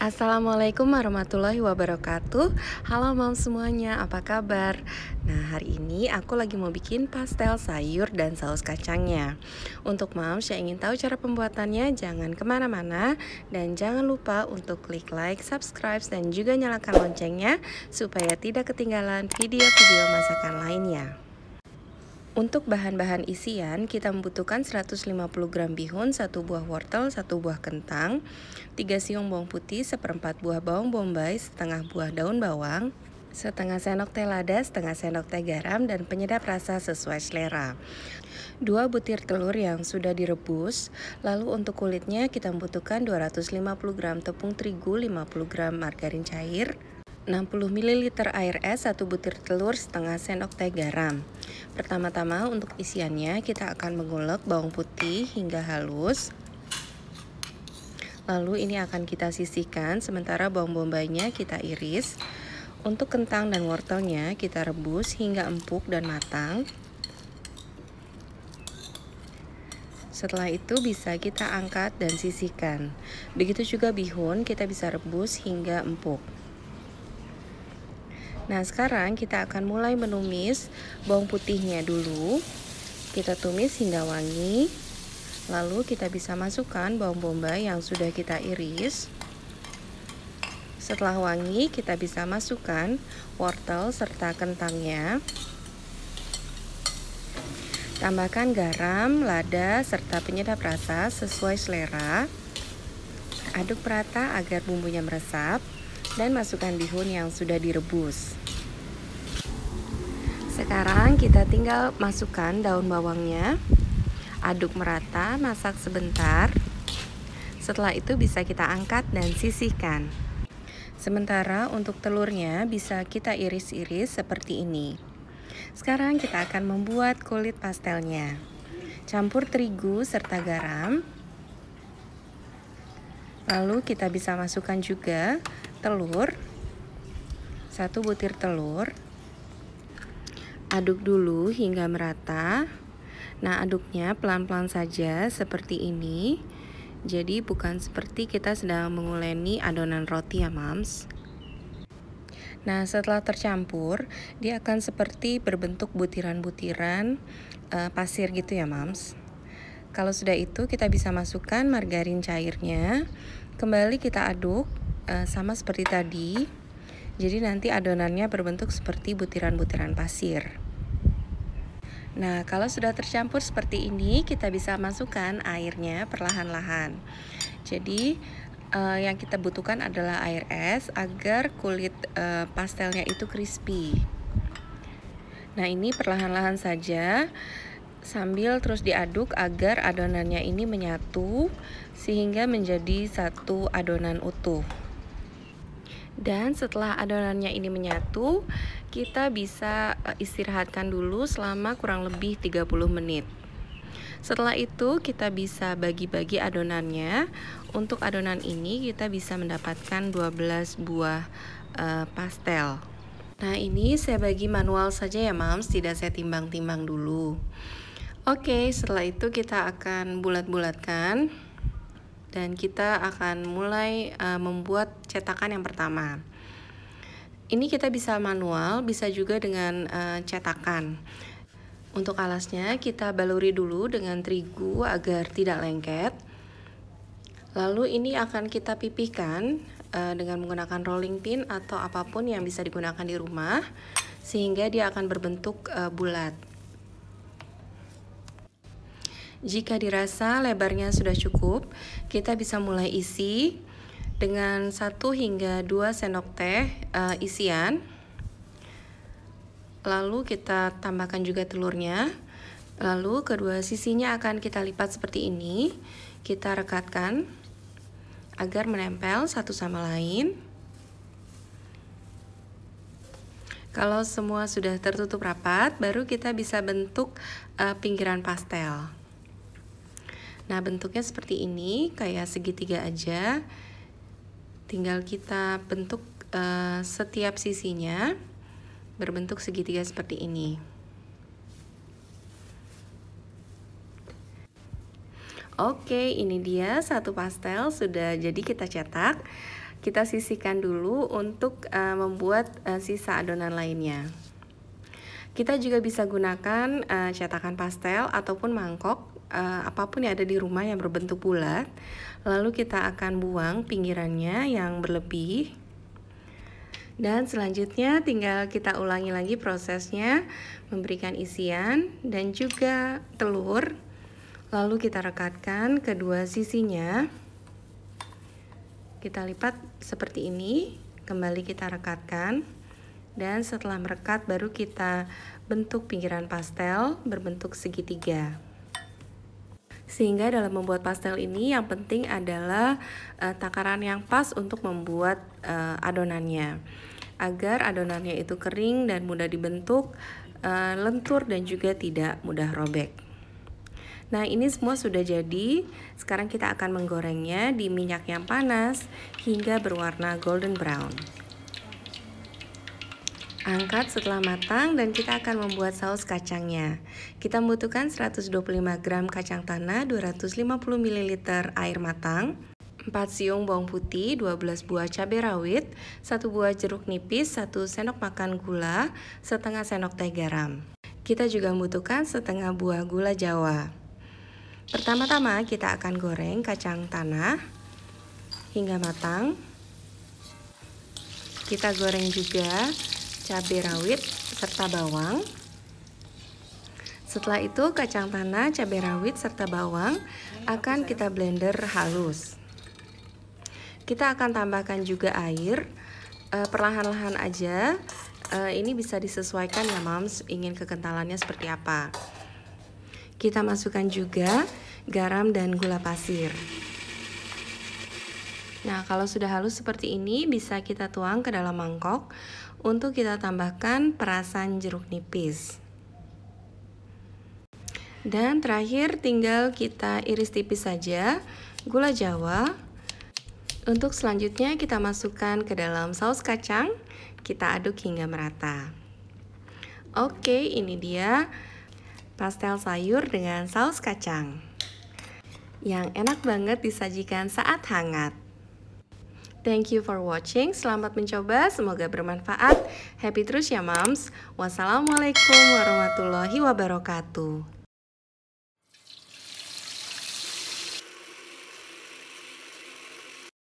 Assalamualaikum warahmatullahi wabarakatuh. Halo mom semuanya, apa kabar? Nah, hari ini aku lagi mau bikin pastel sayur dan saus kacangnya. Untuk moms yang ingin tahu cara pembuatannya, jangan kemana-mana. Dan jangan lupa untuk klik like, subscribe, dan juga nyalakan loncengnya supaya tidak ketinggalan video-video masakan lainnya. Untuk bahan-bahan isian, kita membutuhkan 150 gram bihun, 1 buah wortel, 1 buah kentang, 3 siung bawang putih, 1/4 buah bawang bombay, setengah buah daun bawang, setengah sendok teh lada, setengah sendok teh garam, dan penyedap rasa sesuai selera. 2 butir telur yang sudah direbus. Lalu untuk kulitnya kita membutuhkan 250 gram tepung terigu, 50 gram margarin cair, 60 ml air es, 1 butir telur, setengah sendok teh garam. Pertama-tama untuk isiannya kita akan mengulek bawang putih hingga halus. Lalu ini akan kita sisihkan, sementara bawang bombaynya kita iris. Untuk kentang dan wortelnya kita rebus hingga empuk dan matang. Setelah itu bisa kita angkat dan sisihkan. Begitu juga bihun, kita bisa rebus hingga empuk. Nah, sekarang kita akan mulai menumis bawang putihnya dulu. Kita tumis hingga wangi. Lalu kita bisa masukkan bawang bombay yang sudah kita iris. Setelah wangi, kita bisa masukkan wortel serta kentangnya. Tambahkan garam, lada, serta penyedap rasa sesuai selera. Aduk rata agar bumbunya meresap. Dan masukkan bihun yang sudah direbus. Sekarang kita tinggal masukkan daun bawangnya. Aduk merata, masak sebentar. Setelah itu bisa kita angkat dan sisihkan. Sementara untuk telurnya bisa kita iris-iris seperti ini. Sekarang kita akan membuat kulit pastelnya. Campur terigu serta garam. Lalu kita bisa masukkan juga telur, 1 butir telur. Aduk dulu hingga merata. Nah, aduknya pelan-pelan saja seperti ini. Jadi bukan seperti kita sedang menguleni adonan roti ya mams. Nah, setelah tercampur, dia akan seperti berbentuk butiran-butiran pasir gitu ya mams. Kalau sudah itu kita bisa masukkan margarin cairnya. Kembali kita aduk sama seperti tadi. Jadi nanti adonannya berbentuk seperti butiran-butiran pasir. Nah, kalau sudah tercampur seperti ini, kita bisa masukkan airnya perlahan-lahan. Jadi yang kita butuhkan adalah air es agar kulit pastelnya itu crispy. Nah, ini perlahan-lahan saja sambil terus diaduk agar adonannya ini menyatu sehingga menjadi satu adonan utuh. Dan setelah adonannya ini menyatu, kita bisa istirahatkan dulu selama kurang lebih 30 menit. Setelah itu kita bisa bagi-bagi adonannya. Untuk adonan ini kita bisa mendapatkan 12 buah pastel. Nah, ini saya bagi manual saja ya mams, tidak saya timbang-timbang dulu. Oke, setelah itu kita akan bulat-bulatkan. Dan kita akan mulai membuat cetakan yang pertama. Ini kita bisa manual, bisa juga dengan cetakan. Untuk alasnya kita baluri dulu dengan terigu agar tidak lengket. Lalu ini akan kita pipihkan dengan menggunakan rolling pin atau apapun yang bisa digunakan di rumah, sehingga dia akan berbentuk bulat. Jika dirasa lebarnya sudah cukup, kita bisa mulai isi dengan 1 hingga 2 sendok teh isian. Lalu kita tambahkan juga telurnya. Lalu kedua sisinya akan kita lipat seperti ini. Kita rekatkan agar menempel satu sama lain. Kalau semua sudah tertutup rapat, baru kita bisa bentuk pinggiran pastel. Nah, bentuknya seperti ini, kayak segitiga aja. Tinggal kita bentuk setiap sisinya berbentuk segitiga seperti ini. Oke, ini dia satu pastel sudah jadi kita cetak. kita sisihkan dulu untuk membuat sisa adonan lainnya. Kita juga bisa gunakan cetakan pastel ataupun mangkok, apapun yang ada di rumah yang berbentuk bulat. Lalu kita akan buang pinggirannya yang berlebih. Dan selanjutnya tinggal kita ulangi lagi prosesnya, memberikan isian dan juga telur. Lalu kita rekatkan kedua sisinya. Kita lipat seperti ini, kembali kita rekatkan. Dan setelah merekat baru kita bentuk pinggiran pastel berbentuk segitiga. Sehingga dalam membuat pastel ini yang penting adalah takaran yang pas untuk membuat adonannya, agar adonannya itu kering dan mudah dibentuk, lentur dan juga tidak mudah robek. Nah, ini semua sudah jadi. Sekarang kita akan menggorengnya di minyak yang panas hingga berwarna golden brown. Angkat setelah matang dan kita akan membuat saus kacangnya. Kita membutuhkan 125 gram kacang tanah, 250 ml air matang, 4 siung bawang putih, 12 buah cabai rawit, 1 buah jeruk nipis, 1 sendok makan gula, setengah sendok teh garam. Kita juga membutuhkan setengah buah gula jawa. Pertama-tama kita akan goreng kacang tanah hingga matang. Kita goreng juga cabai rawit serta bawang. Setelah itu kacang tanah, cabai rawit serta bawang akan kita blender halus. Kita akan tambahkan juga air, perlahan-lahan aja. Ini bisa disesuaikan ya moms, ingin kekentalannya seperti apa. Kita masukkan juga garam dan gula pasir. Nah, kalau sudah halus seperti ini bisa kita tuang ke dalam mangkok untuk kita tambahkan perasan jeruk nipis. Dan terakhir tinggal kita iris tipis saja gula jawa. Untuk selanjutnya kita masukkan ke dalam saus kacang, kita aduk hingga merata. Oke, ini dia pastel sayur dengan saus kacang yang enak banget disajikan saat hangat. Thank you for watching, selamat mencoba, semoga bermanfaat. Happy terus ya moms. Wassalamualaikum warahmatullahi wabarakatuh.